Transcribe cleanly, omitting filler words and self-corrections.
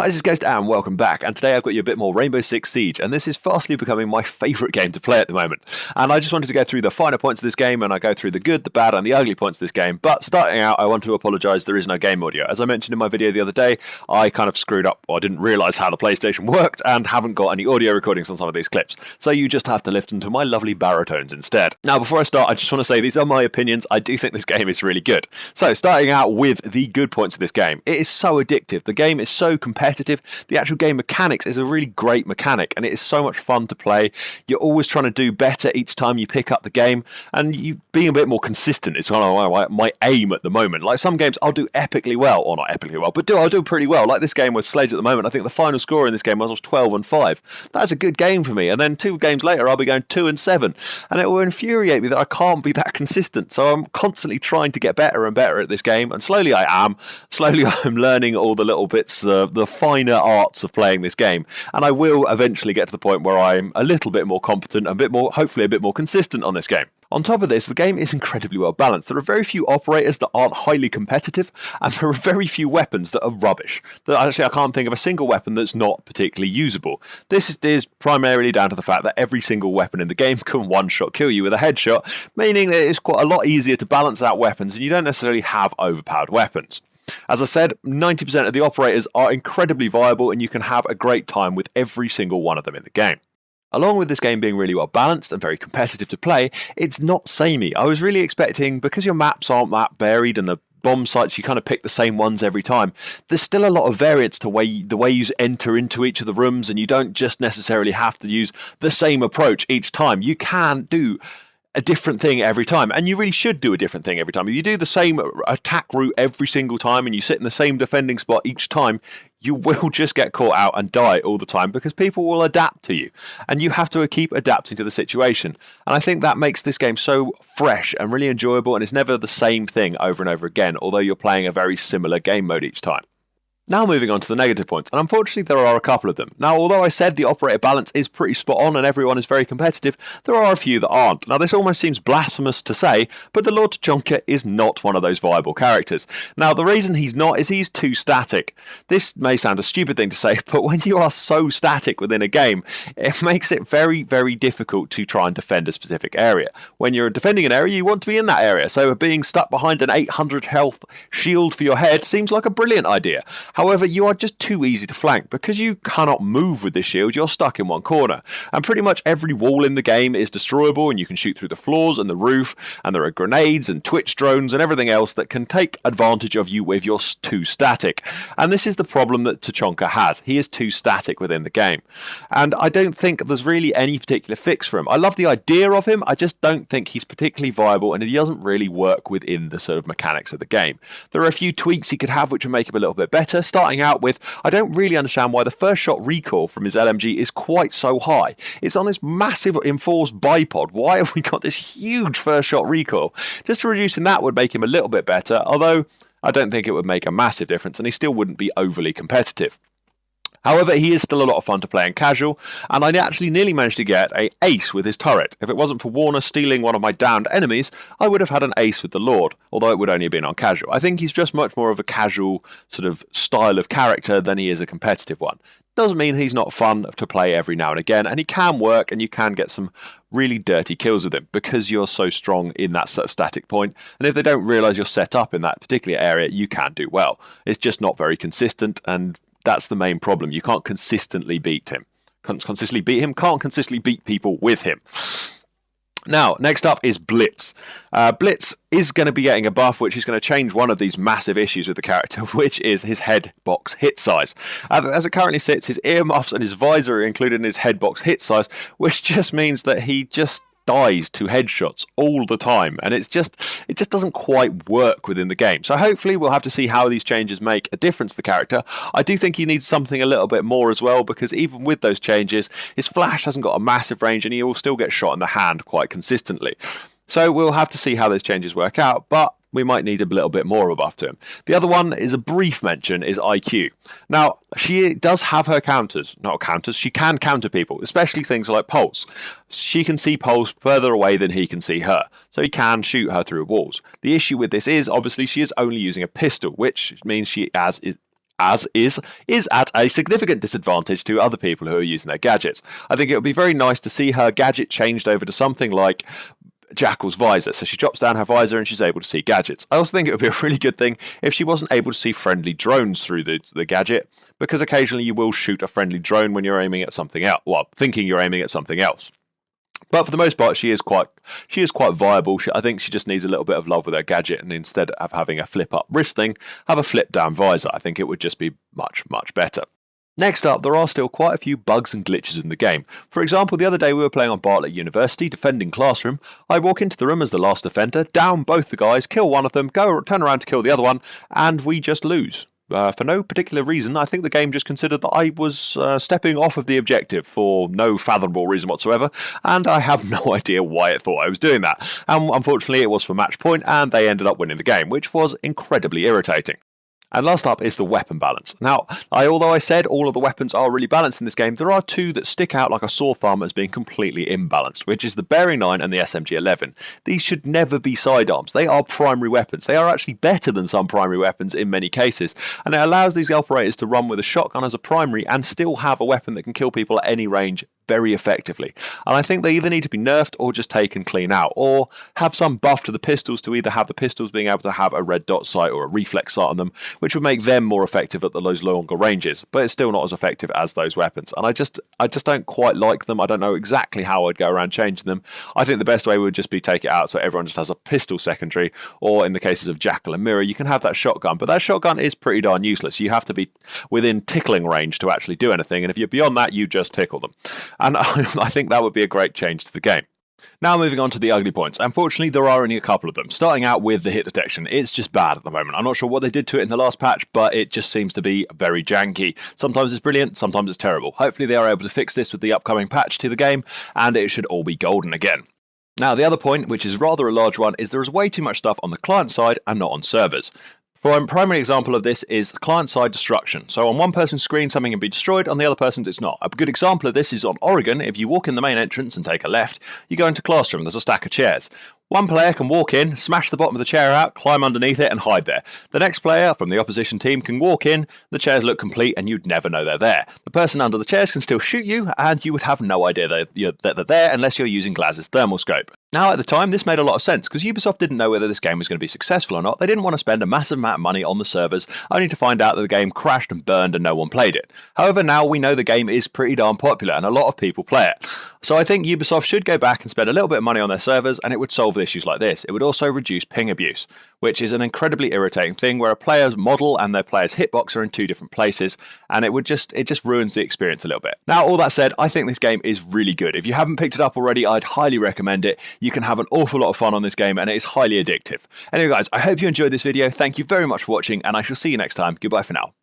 Hi, this is Ghost and welcome back, and today I've got you a bit more Rainbow Six Siege, and this is fastly becoming my favourite game to play at the moment. And I just wanted to go through the finer points of this game, and I go through the good, the bad and the ugly points of this game. But starting out, I want to apologise, there is no game audio. As I mentioned in my video the other day, I kind of screwed up, I didn't realise how the PlayStation worked, and haven't got any audio recordings on some of these clips. So you just have to listen to my lovely baritones instead. Now before I start, I just want to say these are my opinions, I do think this game is really good. So starting out with the good points of this game, it is so addictive, the game is so competitive, the actual game mechanics is a really great mechanic and it is so much fun to play. You're always trying to do better each time you pick up the game, and you being a bit more consistent is kind of my aim at the moment. Like some games I'll do epically well, or not epically well, but I'll do pretty well. Like this game with Sledge at the moment, I think the final score in this game was 12-5. That's a good game for me, and then 2 games later I'll be going 2-7, and it will infuriate me that I can't be that consistent. So I'm constantly trying to get better and better at this game, and slowly I'm learning all the little bits, the finer arts of playing this game, and I will eventually get to the point where I'm a little bit more competent, a bit more, hopefully a bit more consistent on this game. On top of this, the game is incredibly well balanced. There are very few operators that aren't highly competitive, and there are very few weapons that are rubbish. Actually, I can't think of a single weapon that's not particularly usable. This is primarily down to the fact that every single weapon in the game can one-shot kill you with a headshot, meaning that it's quite a lot easier to balance out weapons, and you don't necessarily have overpowered weapons. As I said, 90% of the operators are incredibly viable, and you can have a great time with every single one of them in the game. Along with this game being really well balanced and very competitive to play, it's not samey. I was really expecting, because your maps aren't that varied and the bomb sites you kind of pick the same ones every time, there's still a lot of variance to the way you enter into each of the rooms, and you don't just necessarily have to use the same approach each time. You can do a different thing every time, and you really should do a different thing every time. If you do the same attack route every single time and you sit in the same defending spot each time, you will just get caught out and die all the time, because people will adapt to you, and you have to keep adapting to the situation. And I think that makes this game so fresh and really enjoyable, and it's never the same thing over and over again, although you're playing a very similar game mode each time. Now moving on to the negative points, and unfortunately there are a couple of them. Now, although I said the operator balance is pretty spot on and everyone is very competitive, there are a few that aren't. Now this almost seems blasphemous to say, but the Lord Tachanka is not one of those viable characters. Now the reason he's not is he's too static. This may sound a stupid thing to say, but when you are so static within a game, it makes it very, very difficult to try and defend a specific area. When you're defending an area, you want to be in that area, so being stuck behind an 800 health shield for your head seems like a brilliant idea. However, you are just too easy to flank. Because you cannot move with this shield, you're stuck in one corner. And pretty much every wall in the game is destroyable, and you can shoot through the floors and the roof, and there are grenades and twitch drones and everything else that can take advantage of you if you're too static. And this is the problem that Tachanka has. He is too static within the game. And I don't think there's really any particular fix for him. I love the idea of him, I just don't think he's particularly viable, and he doesn't really work within the sort of mechanics of the game. There are a few tweaks he could have which would make him a little bit better. Starting out with, I don't really understand why the first shot recoil from his LMG is quite so high. It's on this massive enforced bipod. Why have we got this huge first shot recoil? Just reducing that would make him a little bit better, although I don't think it would make a massive difference, and he still wouldn't be overly competitive. However, he is still a lot of fun to play in casual, and I actually nearly managed to get an ace with his turret. If it wasn't for Warner stealing one of my downed enemies, I would have had an ace with the Lord, although it would only have been on casual. I think he's just much more of a casual sort of style of character than he is a competitive one. Doesn't mean he's not fun to play every now and again, and he can work, and you can get some really dirty kills with him because you're so strong in that sort of static point, and if they don't realise you're set up in that particular area, you can do well. It's just not very consistent, and that's the main problem. You can't consistently beat him. Can't consistently beat people with him. Now, next up is Blitz. Blitz is going to be getting a buff, which is going to change one of these massive issues with the character, which is his head box hit size. As it currently sits, his earmuffs and his visor are included in his head box hit size, which just means that he just dies to headshots all the time, and it just doesn't quite work within the game. So hopefully we'll have to see how these changes make a difference to the character. I do think he needs something a little bit more as well, because even with those changes, his flash hasn't got a massive range, and he will still get shot in the hand quite consistently. So we'll have to see how those changes work out, but we might need a little bit more of a buff to him. The other one is a brief mention, is IQ. Now, she does have her counters. Not counters, she can counter people, especially things like Pulse. She can see Pulse further away than he can see her, so he can shoot her through walls. The issue with this is, obviously, she is only using a pistol, which means she has as is at a significant disadvantage to other people who are using their gadgets. I think it would be very nice to see her gadget changed over to something like Jackal's visor, so she drops down her visor and she's able to see gadgets. I also think it would be a really good thing if she wasn't able to see friendly drones through the gadget, because occasionally you will shoot a friendly drone when you're aiming at something else, well, thinking you're aiming at something else. But for the most part, she is quite viable. I think she just needs a little bit of love with her gadget, and instead of having a flip-up wrist thing, have a flip-down visor. I think it would just be much, much better. Next up, there are still quite a few bugs and glitches in the game. For example, the other day we were playing on Bartlett University, defending Classroom. I walk into the room as the last defender, down both the guys, kill one of them, turn around to kill the other one, and we just lose. For no particular reason. I think the game just considered that I was stepping off of the objective for no fathomable reason whatsoever, and I have no idea why it thought I was doing that. And unfortunately, it was for match point, and they ended up winning the game, which was incredibly irritating. And last up is the weapon balance. Now, although I said all of the weapons are really balanced in this game, there are two that stick out like a sore thumb as being completely imbalanced, which is the Bearing 9 and the SMG-11. These should never be sidearms. They are primary weapons. They are actually better than some primary weapons in many cases, and it allows these operators to run with a shotgun as a primary and still have a weapon that can kill people at any range very effectively. And I think they either need to be nerfed or just taken clean out, or have some buff to the pistols to either have the pistols being able to have a red dot sight or a reflex sight on them, which would make them more effective at those longer ranges, but it's still not as effective as those weapons. And I just don't quite like them. I don't know exactly how I'd go around changing them. I think the best way would just be take it out so everyone just has a pistol secondary, or in the cases of Jackal and Mirror, you can have that shotgun, but that shotgun is pretty darn useless. You have to be within tickling range to actually do anything, and if you're beyond that, you just tickle them. And I think that would be a great change to the game. Now moving on to the ugly points. Unfortunately, there are only a couple of them. Starting out with the hit detection. It's just bad at the moment. I'm not sure what they did to it in the last patch, but it just seems to be very janky. Sometimes it's brilliant, sometimes it's terrible. Hopefully they are able to fix this with the upcoming patch to the game, and it should all be golden again. Now, the other point, which is rather a large one, is there is way too much stuff on the client side and not on servers. For a primary example of this is client-side destruction. So on one person's screen something can be destroyed, on the other person's it's not. A good example of this is on Oregon. If you walk in the main entrance and take a left, you go into Classroom, there's a stack of chairs. One player can walk in, smash the bottom of the chair out, climb underneath it and hide there. The next player from the opposition team can walk in, the chairs look complete and you'd never know they're there. The person under the chairs can still shoot you and you would have no idea that they're there unless you're using Glaz's thermal scope. Now at the time this made a lot of sense because Ubisoft didn't know whether this game was going to be successful or not. They didn't want to spend a massive amount of money on the servers only to find out that the game crashed and burned and no one played it. However, now we know the game is pretty darn popular and a lot of people play it. So I think Ubisoft should go back and spend a little bit of money on their servers and it would solve issues like this. It would also reduce ping abuse, which is an incredibly irritating thing where a player's model and their player's hitbox are in two different places, and it just ruins the experience a little bit. Now, all that said, I think this game is really good. If you haven't picked it up already, I'd highly recommend it. You can have an awful lot of fun on this game, and it is highly addictive. Anyway, guys, I hope you enjoyed this video. Thank you very much for watching, and I shall see you next time. Goodbye for now.